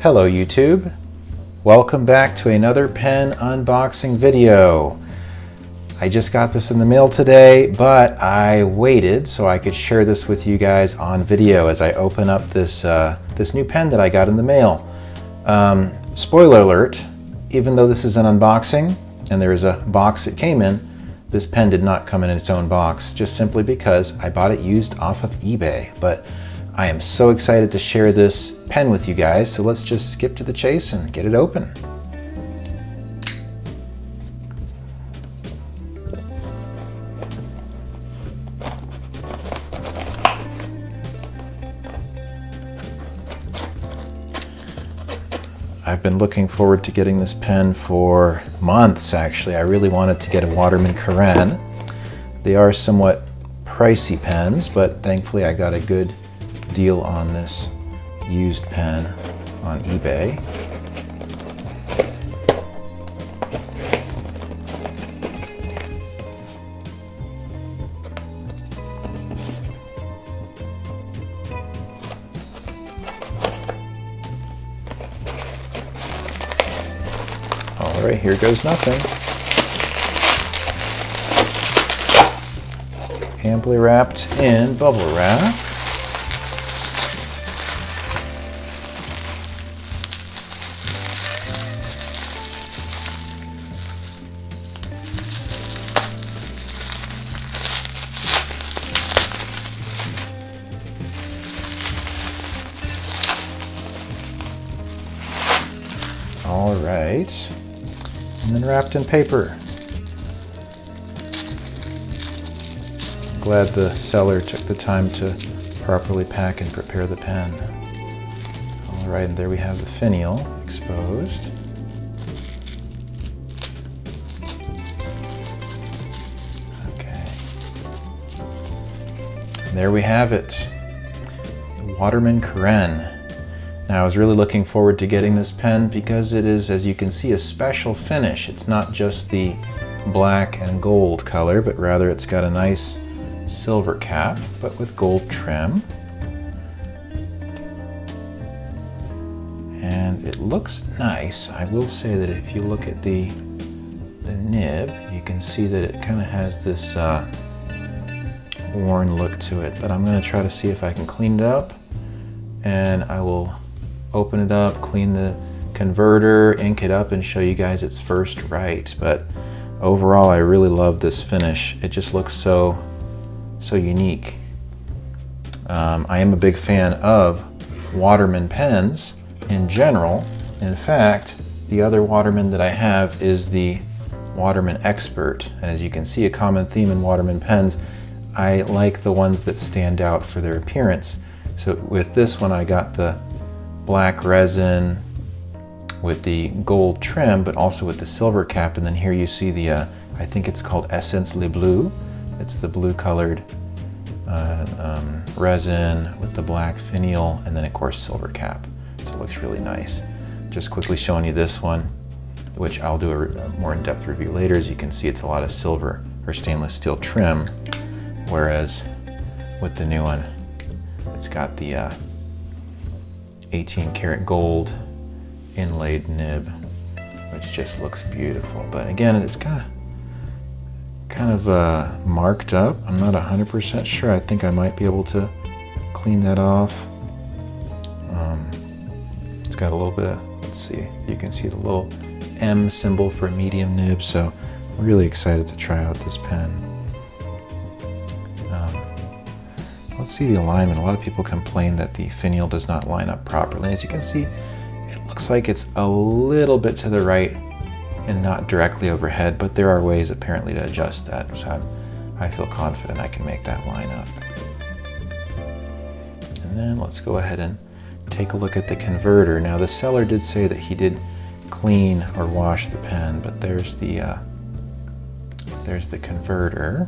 Hello YouTube, welcome back to another pen unboxing video. I just got this in the mail today, but I waited so I could share this with you guys on video as I open up this new pen that I got in the mail. Spoiler alert, even though this is an unboxing and there is a box it came in, this pen did not come in its own box, just simply because I bought it used off of eBay. But I am so excited to share this pen with you guys, so let's just skip to the chase and get it open. I've been looking forward to getting this pen for months, actually. I really wanted to get a Waterman Carene. They are somewhat pricey pens, but thankfully I got a good deal on this used pen on eBay. All right, here goes nothing. Amply wrapped in bubble wrap. All right, and then wrapped in paper. I'm glad the seller took the time to properly pack and prepare the pen. All right, and there we have the finial exposed. Okay, and there we have it, the Waterman Carene. Now, I was really looking forward to getting this pen because it is, as you can see, a special finish. It's not just the black and gold color, but rather it's got a nice silver cap, but with gold trim. And it looks nice. I will say that if you look at the nib, you can see that it kind of has this worn look to it. But I'm going to try to see if I can clean it up, and I will open it up, clean the converter, ink it up, and show you guys its first write. But overall, I really love this finish. It just looks so unique. I am a big fan of Waterman pens in general. In fact, the other Waterman that I have is the Waterman Expert. And as you can see, a common theme in Waterman pens, I like the ones that stand out for their appearance. So with this one, I got the black resin with the gold trim, but also with the silver cap. And then here you see the, I think it's called Essence Le Bleu. It's the blue colored resin with the black finial, and then of course silver cap. So it looks really nice. Just quickly showing you this one, which I'll do a more in-depth review later. As you can see, it's a lot of silver or stainless steel trim, whereas with the new one, it's got the 18 karat gold inlaid nib, which just looks beautiful. But again, it's kind of marked up. I'm not 100% sure. I think I might be able to clean that off. It's got a little bit of, let's see, you can see the little M symbol for medium nib. So I'm really excited to try out this pen. Let's see the alignment. A lot of people complain that the finial does not line up properly. And as you can see, it looks like it's a little bit to the right and not directly overhead, but there are ways apparently to adjust that. So I feel confident I can make that line up. And then let's go ahead and take a look at the converter. Now, the seller did say that he did clean or wash the pen, but there's the converter.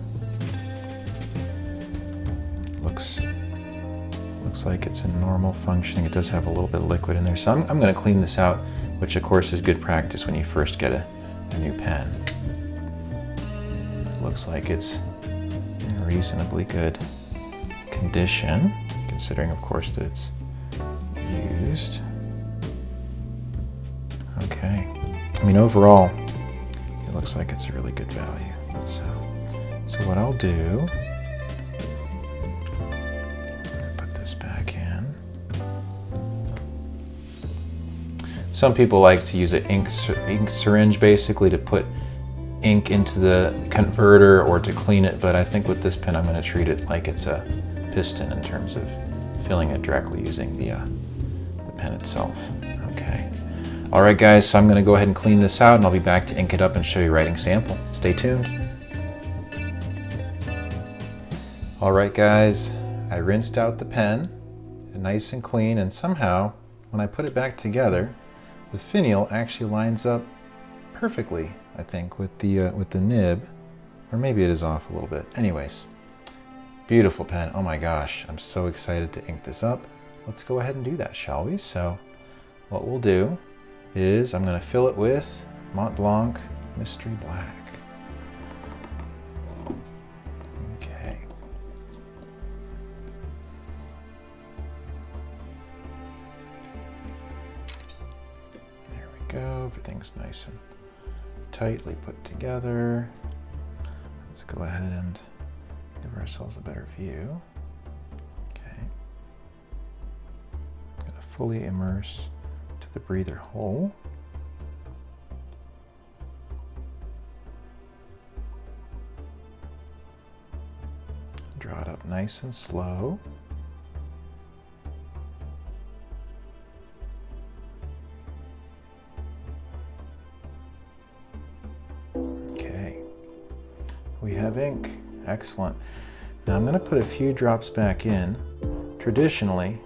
Looks like it's in normal functioning. It does have a little bit of liquid in there, so I'm going to clean this out, which of course is good practice when you first get a new pen. It looks like it's in reasonably good condition, considering of course that it's used. I mean, overall, it looks like it's a really good value. So what I'll do, put this back in. Some people like to use an ink syringe basically to put ink into the converter or to clean it, but I think with this pen I'm going to treat it like it's a piston in terms of filling it directly using the pen itself. Okay. All right, guys, so I'm going to go ahead and clean this out, and I'll be back to ink it up and show you writing sample. Stay tuned. All right, guys, I rinsed out the pen, nice and clean, and somehow when I put it back together, the finial actually lines up perfectly, I think, with the nib, or maybe it is off a little bit. Anyways, beautiful pen. Oh my gosh, I'm so excited to ink this up. Let's go ahead and do that, shall we? So what we'll do is I'm going to fill it with Mont Blanc Mystery Black. Okay. There we go. Everything's nice and tightly put together. Let's go ahead and give ourselves a better view. Okay. I'm going to fully immerse to the breather hole. Draw it up nice and slow. We have ink. Excellent. Now I'm going to put a few drops back in. Traditionally,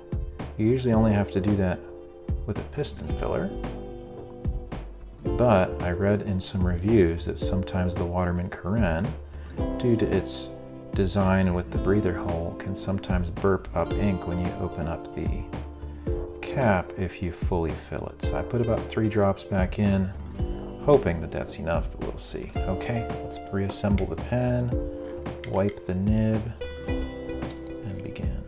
you usually only have to do that with a piston filler, but I read in some reviews that sometimes the Waterman Carene, due to its design with the breather hole, can sometimes burp up ink when you open up the cap if you fully fill it. So I put about 3 drops back in, hoping that that's enough, but we'll see. Okay, let's reassemble the pen, wipe the nib, and begin.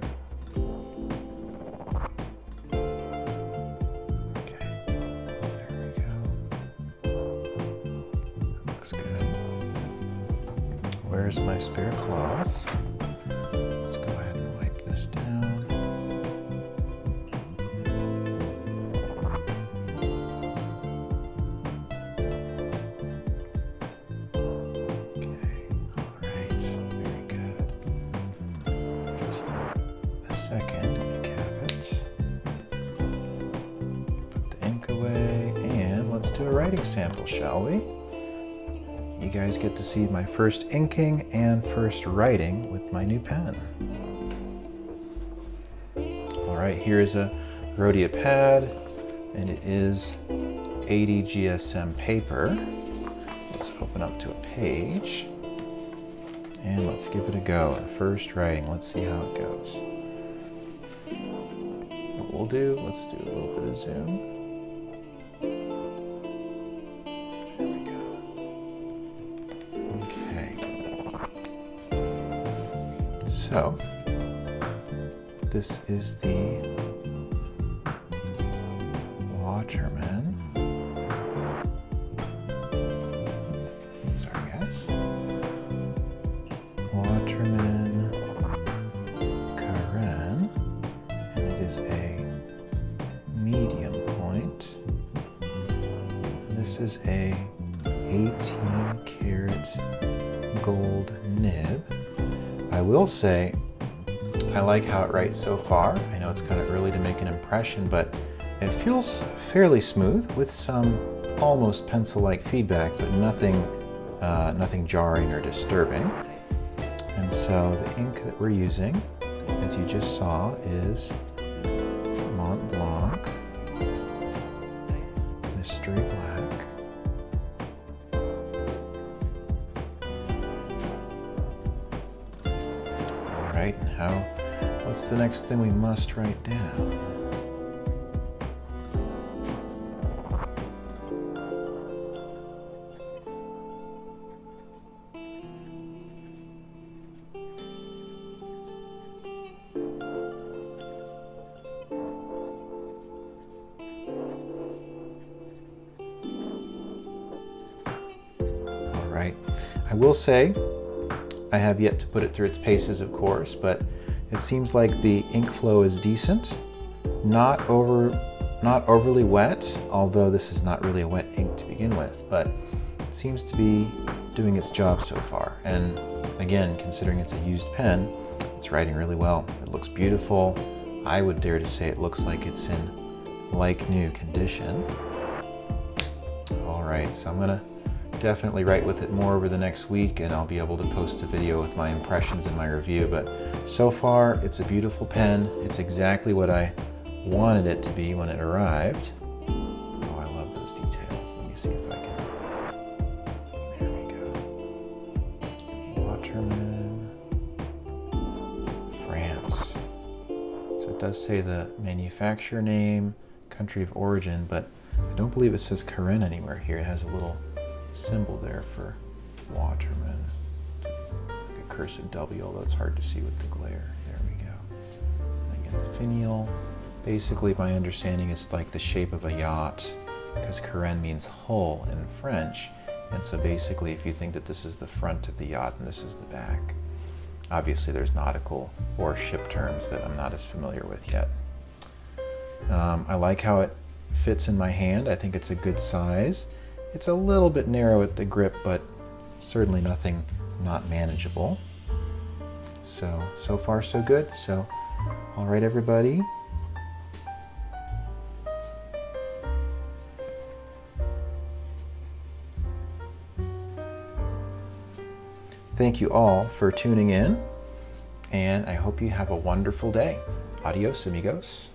Okay, there we go. Looks good. Where's my spare cloth? Let's go ahead and wipe this down. Second, cap it, put the ink away, and let's do a writing sample, shall we? You guys get to see my first inking and first writing with my new pen. All right, here's a Rhodia pad, and it is 80 GSM paper. Let's open up to a page, and let's give it a go. First writing, let's see how it goes. What we'll do, let's do a little bit of zoom. There we go. Okay. So, this is the Waterman. Sorry guys. Waterman Carene. It is a medium point. This is a 18 karat gold nib. I will say I like how it writes so far. I know it's kind of early to make an impression, but it feels fairly smooth with some almost pencil-like feedback, but nothing jarring or disturbing. And so the ink that we're using, as you just saw, is Mont Blanc Mystery Black. All right, now what's the next thing we must write down? will say, I have yet to put it through its paces, of course, but it seems like the ink flow is decent. Not overly wet, although this is not really a wet ink to begin with, but it seems to be doing its job so far. And again, considering it's a used pen, it's writing really well. It looks beautiful. I would dare to say it looks like it's in like new condition. All right, so I'm gonna definitely write with it more over the next week, and I'll be able to post a video with my impressions and my review. But so far, it's a beautiful pen. It's exactly what I wanted it to be when it arrived. Oh, I love those details. Let me see if I can. There we go. Waterman, France. So it does say the manufacturer name, country of origin, but I don't believe it says Carene anywhere here. It has a little symbol there for Waterman, like a cursive W, although it's hard to see with the glare. There we go. And again, the finial. Basically, my understanding is like the shape of a yacht, because Carene means hull in French. And so basically, if you think that this is the front of the yacht and this is the back, obviously there's nautical or ship terms that I'm not as familiar with yet. I like how it fits in my hand. I think it's a good size. It's a little bit narrow at the grip, but certainly nothing not manageable. So far so good. So, all right, everybody. Thank you all for tuning in, and I hope you have a wonderful day. Adios, amigos.